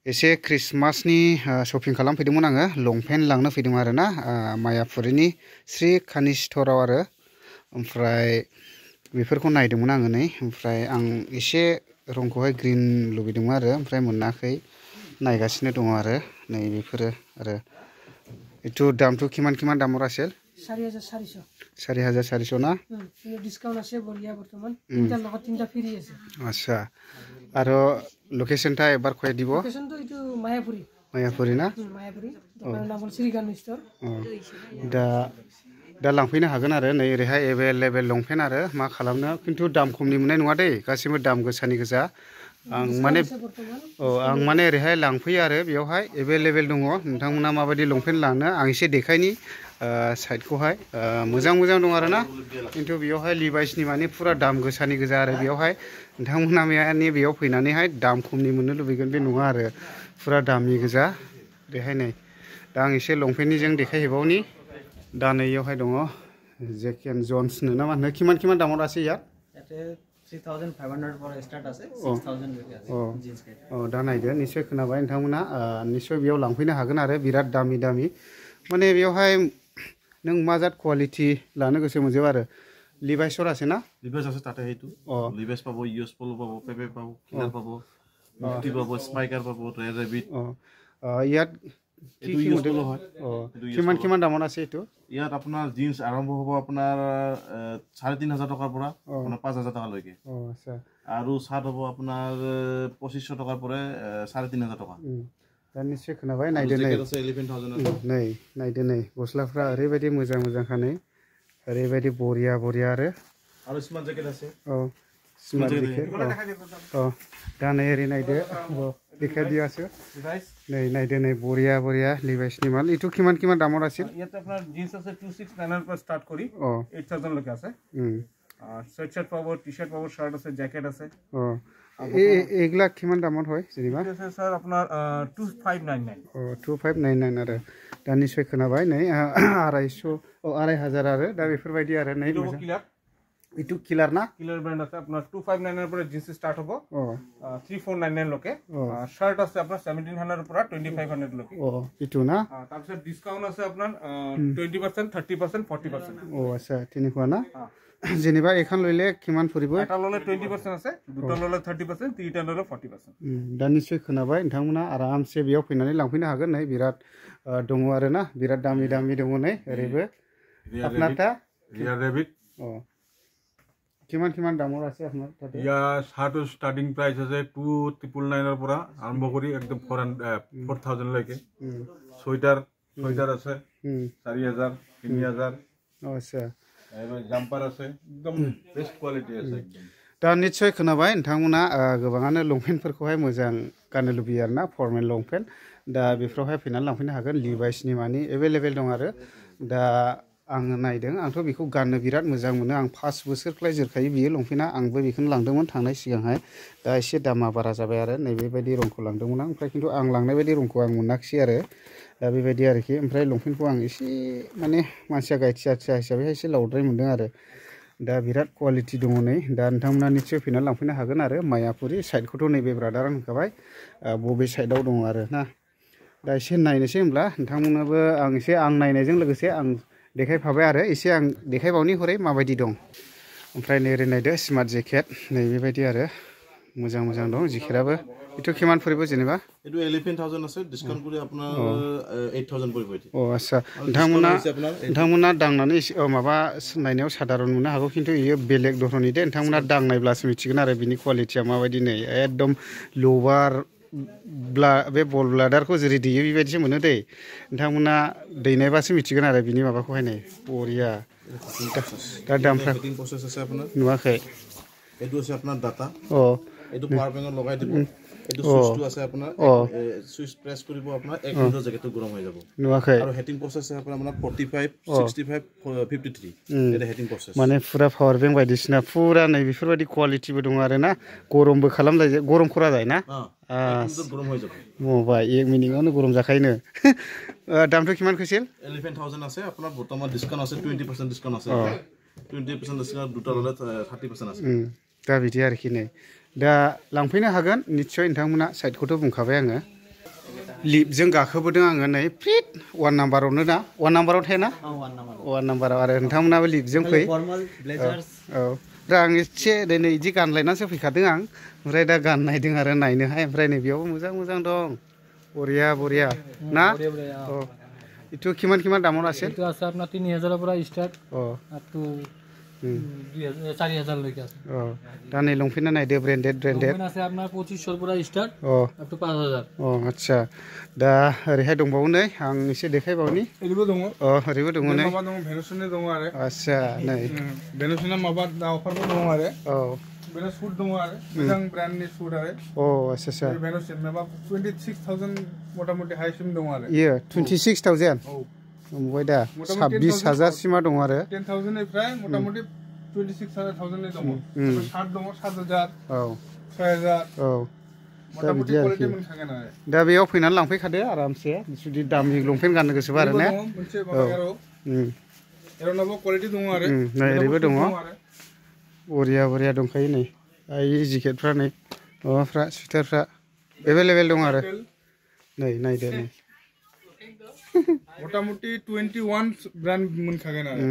एसे क्रिसमासनि शपिं खालामफैदोंमोन आङो लंपेन्ट लांनो फैदों आरोना मायापुरिनि श्री कानि स्ट'राव आरो ओमफ्राय बेफोरखौ नायदोंमोन आङो नै ओमफ्राय आं एसे रंखौहाय ग्रीन लुबैदोंमोन आरो ओमफ्राय मोनाखै नायगासिनो दङ आरो नै बेफोरो आरो एथु दामथ' किमान दामर आसेल 4400 ना डिस्काउंट আছে বঢ়িয়া বৰ্তমান তিনটা লগত তিনটা ফ্ৰী আছে আচ্ছা আৰু লোকেশনটা এবাৰ কই দিব লোকেশনটো ইটো মায়াপুৰি না মায়াপুৰি দোকানৰ নাম শ্ৰী কানি স্টোर दा लांफैनो हागोन आरो नै ओरैहाय एभेलेबेल लंपेन्ट आरो मा खालामनो खिन्थु दाम खमनि मोननाय नङा दै गासिबो दाम गोसानि गोजा आं माने ओरैहाय लांफैयो आरो बेयावहाय एभेलेबेल दङ नोंथांमोना माबायदि लंपेन्ट लानो आं एसे देखायनि साइडखौहाय मोजां दं आरोना खिन्थु बेयावहाय लिभाइसनि माने पुरा दाम गोसानि गोजा आरो बेयावहाय नोंथांमोना माने बेयाव फैनानैहाय दाम खमनि मोननो लुबैगोन बे नङा आरो पुरा दामनि गोजा ओरैहाय नै दा आं एसे लंपेन्टनि जों देखायहैबावनि दा नैयावहाय दङ जेक एन्ड जन्स नो ना मा होनो किमान दामाव আছে ইয়াত 3500 पर स्टार्ट আছে 6000 লৈকে আছে জিন্স केट दा नायदो निश्चय खोनाबाय नोंथांमोना निश्चय बेयाव लांफैनो हागोन आरो बिराद दामि माने बेयावहाय नों मा जात क्वालिटी लानो गोसो मोनजोबो आरो लिभाइसर আছে না লিভাইস আছে তাতে হেতু লিভাইস পাবো ইউএস পলো পাবো পেপে পাবো কিলার পাবো মুক্তি পাবো স্পাইকার পাবো রেড রেবিট ইয়াত কি মডেল হয় কিমান দামৰ আছে এটো ইয়াত আপোনাৰ জিন্স আৰম্ভ হ'ব আপোনাৰ 3500 টকাৰ পৰা আপোনাৰ 5000 টকা লৈকে আচ্ছা আৰু শাৰ্ট হ'ব আপোনাৰ 2500 টকাৰ পৰা 3500 টকা दा निश्चय खोनाबाय नायदो नै नायदो नै गस्लाफ्रा ओरैबायदि मोजां खानै ओरैबायदि बरिया आरो स्मार्ट जैकेट আছে स्मार्ट जैकेट दा नै ओरै नायदो देखाय दियासो नै नायदो नै बरिया लिभाइसनि माल इटु किमान दाমৰ আছিল ইয়াতে আপোনাৰ জিন্স আছে 2699 পৰা স্টাৰ্ট কৰি 8000 লৈকে আছে সোয়েটশার্ট পাবো টি-শার্ট পাবো শার্ট আছে জ্যাকেট আছে এগুলা কিমান দামত হয় যেনিবা আছে স্যার আপনার 2599 2599 आरो दा निश्चय खोनाबाय नै 250 2000 आरो दा बेफोरबायदि आरो नै इटु किलार ना किलार ब्रांड আছে আপনার 2599 এর পরে জিন্স স্টার্ট হবে 3499 লোকে শার্ট আছে আপনার 1700 এর পরে 2500 লোকে ইটু না তারপর ডিসকাউন্ট আছে আপনার 20% 30% 40% আচ্ছা তিনিখোৱা না जेनेबा एखान लइले किमान फरिबो এটা ললে 20% আছে দুটা ললে 30% তিনটা ললে 40% दा निश्चय खोनाबाय नोंथांमोना आरामसे बेयाव फैनानै लांफैनो हागोन नै बिराद दङ आरो ना बिराद दामि दङ नै ओरैबो आपनारटा रिया रेबिट किमान दाমৰ আছে আপোনাৰ তাতে ইয়া শাৰ্ট স্টাৰ্টিং প্ৰাইস আছে 2999 এৰ পৰা আৰম্ভ কৰি একদম 4000 লৈকে সোয়েটার আছে 4000 3000 আচ্ছা জাম্পার আছে একদম বেস্ট কোয়ালিটি আছে একদম दा निश्चय खोनाबाय नोंथांमोना गोबाङानो लंपेन्टफोरखौहाय मोजां गाननो लुबैयो आरोना फर्मेल लंपेन्ट दा बेफोरावहाय फैनानै लांफैनो हागोन लिभाइसनि मानि एभेलेबेल दं आरो दा आङो नायदों आंथ' बेखौ गाननो बिराद मोजां मोनो आं 5 बोसोरख्लाय जोरखायो बियो लंपेन्टआ आंबो बेखौनो लांदोंमोन थांनाय सिगांहाय दा एसे दामा बारा जाबाय आरो नैबेबायदि रंखौ लांदोंमोन आं ओमफ्राय खिन्थु आं लांनाय बायदि रंखौ आं मोनाखिसै आरो दा बेबायदि आरोखि ओमफ्राय लंपेन्टखौ आं एसे माने मानसिया गायथिया हिसाबै एसे लावद्राय मोनदों आरो दा बिराद क्वालिटी दङ नै दा नोंथांमोना निश्चय फैनानै लांफैनो हागोन आरो मायापुरि साइडखौथ' नैबे ब्रादारा होनखाबाय बबे साइडआव दङ आरो ना दा एसे नायनोसै होमब्ला नोंथांमोनाबो आं नायनायजों लोगोसे आं देखायफाबाय आरो एसे आं देखायबावनि हरै माबायदि दं ओमफ्राय नै ओरै नायदो स्मार्ट जेकेट नै बेबायदि आरो मोजां दं जेकेटआबो इटु किमान फरिबो जेनेबा इटु 11000 আছে ডিসকাউন্ট কৰি আপোনাৰ 8000 পৰিব এটি আচ্ছা नोंथांमोना दांनानै माबा नायनायाव साधारन मोननो हागौ खिन्थु इयो बेलेग धरननि दे नोंथांमोना दांनायब्लासो मिथिगोन आरो बिनि क्वालिटिया माबायदि नै एकदम लबार बे बल ब्लाडारखौ जेरै दैयो बेबायदिसो मोनो दै नोंथांमोना दैनायबासो मिथिगोन आरो बिनि माबाखौहाय नै बरिया दा दामफ्रा হেটিং প্ৰসেস আছে আপোনাৰ नुवाखै এটো আছে আপোনাৰ ডাটা এটো পাৱাৰ বেংকত লগাই দিব এটো সুইচটো আছে আপোনাৰ সুইচ প্ৰেছ কৰিব আপোনাৰ 1 মিনিটৰ জেকেটটো গৰম হৈ যাব नुवाखै আৰু হেটিং প্ৰসেস আছে আপোনাৰ 45 65 53 এটা হেটিং প্ৰসেস माने पुरा पावर बेंक बायदिसिना पुरा नै बेफोरबायदि क्वालिटिबो दङ आरो ना गरमबो खालामलाय गरम खरा जाय ना एकदम गरम হৈ যাব मोबाइल 1 मिनिटआवनो गरम जाखायनो दामथ' किमान কৈছিল 11000 আছে আপোনাৰ বৰ্তমান ডিসকাউন্ট আছে 20% ডিসকাউন্ট আছে 20% ডিসকাউন্ট দুটা ললে 30% আছে दा बिदि आरोखि नै दा लांफैनो हागोन निश्चय नोंथांमोना साइडखौथ' बुंखाबाय आङो लिफ्टजों गाखोबोदों आङो नै फ्रिट 1 नाम्बारावनो ना 1 नाम्बाराव थायो ना 1 नाम्बाराव आरो नोंथांमोनाबो लिफ्टजों फै फर्माल ब्लेजार्स औ दा आं एसे दिनै इदि गानलायनानैसो फैखादों आं ओमफ्राय दा गाननायदों आरो नायनोहाय ओमफ्राय नै बेयावबो मोजां मोजां दं बरिया बरिया ना अ इटु किमान दामाव আছে এইটো আছে আপোনাৰ 3000 পৰা ষ্টাৰ্ট अ আপ টু 4000 লৈকে আছে अ दा नै लंपेन्टआ नायदो ब्रेन्डेड লংপেন আছে আপোনাৰ 2500 পৰা ষ্টাर्ट अ আপ টু 5000 अ आच्छा दा ओरैहाय दंबावो नै आं एसे देखायबावनि एरिबो दङ अ ओरैबो दङ नै माबा दङ भेनुसनि दङ आरो आच्छा नै भेनुसना माबा अफारबो दङ आरो औ बेनो सुट दङ आरो मोजां ब्रान्डनि सुट आरो अ आच्छा आच्छा भेनुसन माबा 26000 मटामटि हाइसिम दङ आरो इयो 26000 औ ओमफ्राय दा 26000 सिमा दं आरो 10000 निफ्राय मटामटि 26000 नि दङ 60 दङ 7000 औ 6000 औ दा बिदि आरोखि दा बेयाव फैनानै लांफैखादो आरामसे जुदि दामि लंपेन्ट गाननो गोसोबा आरो ने मोनसे माबायाव एरनाबो क्वालिटि दङ आरो नै ओरैबो दङ बरिया बरिया दंखायो नै आइ जेकेटफ्रा नै माबाफ्रा सुइटारफ्रा एभेलेबेल दं आरो नै नायदो नै मटामटि 21 ब्रान्ड मोनखागोन आरो